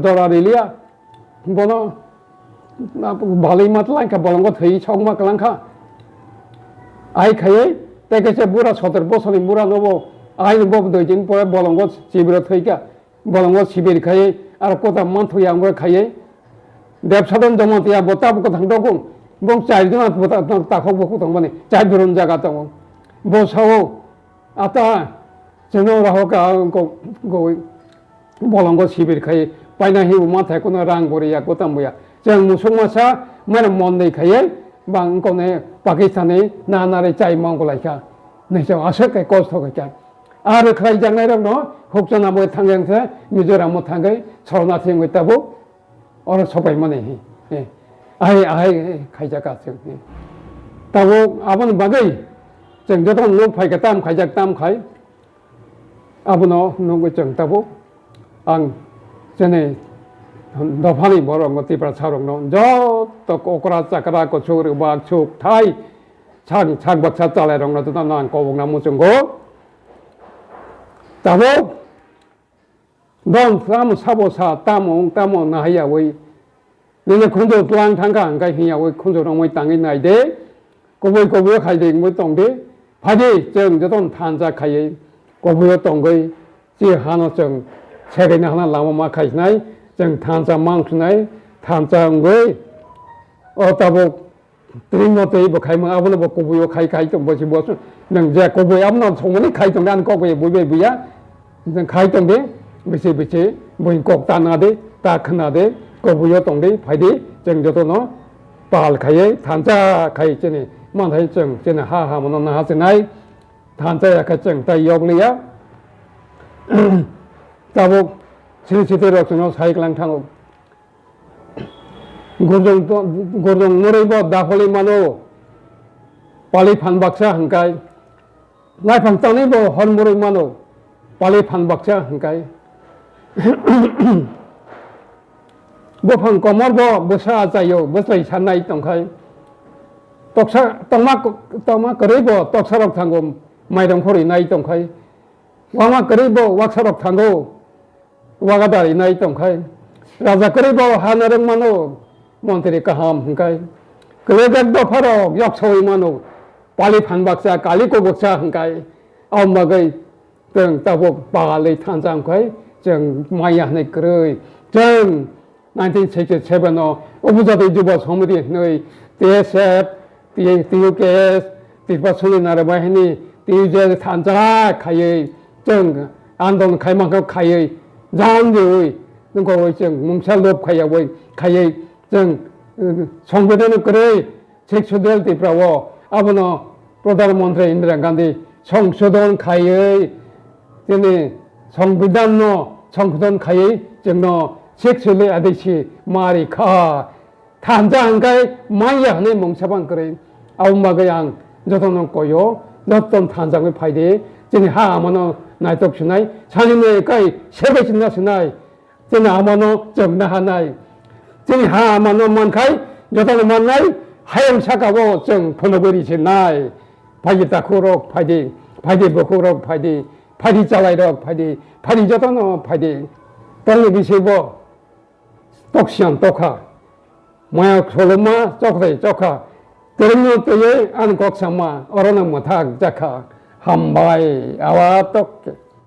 dora rilia bono na balai mat lang ka bolong thoi chong ma kalang kha ai khai te kaisa bura soter bosoni bura nobo ai bob doi jin pore bolong sibira thoi ka bolong sibir khai ar kota man thoi ang khai dep sadon jomon tia botab ko thang dogong bong chai jona bota ta khok bok tong bani chai burun jaga tong bo sao ata jeno raho ka ko bolong sibir khai paina hi ma thai ko na rang bori ya ko tam ya jang musung masa mana mon nei khai bang ko ne pakistan na na re chai mong ko lai ka nei so asa kai ko tho ka ar khai jang nei no hok jona mo thang yang se mizoram mo thang gai chona theng oi tabo or sobai mane he ai khai ja ka se tabo abon bagai jeng jo don no phai ka tam khai jak tam khai abono no go jeng tabo ang jene do phani borong go ti pra charong no jo to kokra chakra ko chur ba chuk thai chang bak cha chale rong no to nan ko bong na mu chung go tabo don sam sabo sa tamo na ya we nên khunzo tuang thang ka cái hi ya we khunzo rong we tang nai de ko we khai de mo tong de pha de jeng jo don than ja khai ko we tong goi ji hano jeng che de na na la ma khai nai jeng than ja mang nai than ja goi o ta bo tring no te bo khai ma abon bo ko we khai tong bo chi bo nang ja ko we am no chong ni khai tong dan ko we bu ya jeng khai tong de bese boin kok ta na de ta khna de ko buyo tong de phai de jeng jo to no pal khai than cha khai che ni man thai jeng che na ha mo no na ha se nai than cha ka jeng ta yok li ya ta bo chi de ro no sai klang thang gorjong ngorei bo da holi mano pali phan baksa hangkai ngai phang tang ni bo hon moroi mano pali phan baksa hangkai bo phang komor bo bosa chayo bosai sanai tongkhai tokma kare bo toksa rok thangom maidong khori nai tongkhai wama kare bo waksa rok thango wagadari nai tongkhai raja kare bo hanareng mano montri kaham hangkai klegak do pharo yok soi mano pali phan baksa kali ko baksa hangkai aw magai teng tabok pa le than jang khai jeng maya nei kroi jeng 1967 no obuja de juba somri noi tsf tuks tipasuli nare bahini tije thanja khai jeng andon khai ma khai jang de nko jeng mumsal lop khai wei khai jeng সংবিধান করে সংশোধন টিপ্রাও আবনো প্রধানমন্ত্রী ইন্দিরা গান্ধী সংশোধন খাইয়ে তিনি সংশোধন খাইয়ে जोंनो सेक्सुअली आदेशी मारि खा थांजा अंगाय माया हने मंगसाबां करे आवमागै आं जतन कोयो जतन थांजाङै फायदे जोंनि हा आमानो नायतक सुनाय सानिनो काय सेबेसिना सुनाय जोंनि आमानो जोंना हानाय जोंनि हा आमानो मोनखाय जतन मोननाय हायम साकाबो जों फनबरि सिनाय फायदे दाखुरक फायदे बखुरक फायदे जालायरक फायदे जतन फायदे तंनि बिसेबो तक्सियान तखा माया सलमा चखा तेरनो तये आन कक्सामा अरन मथाक जाखा हामबाय आवा तक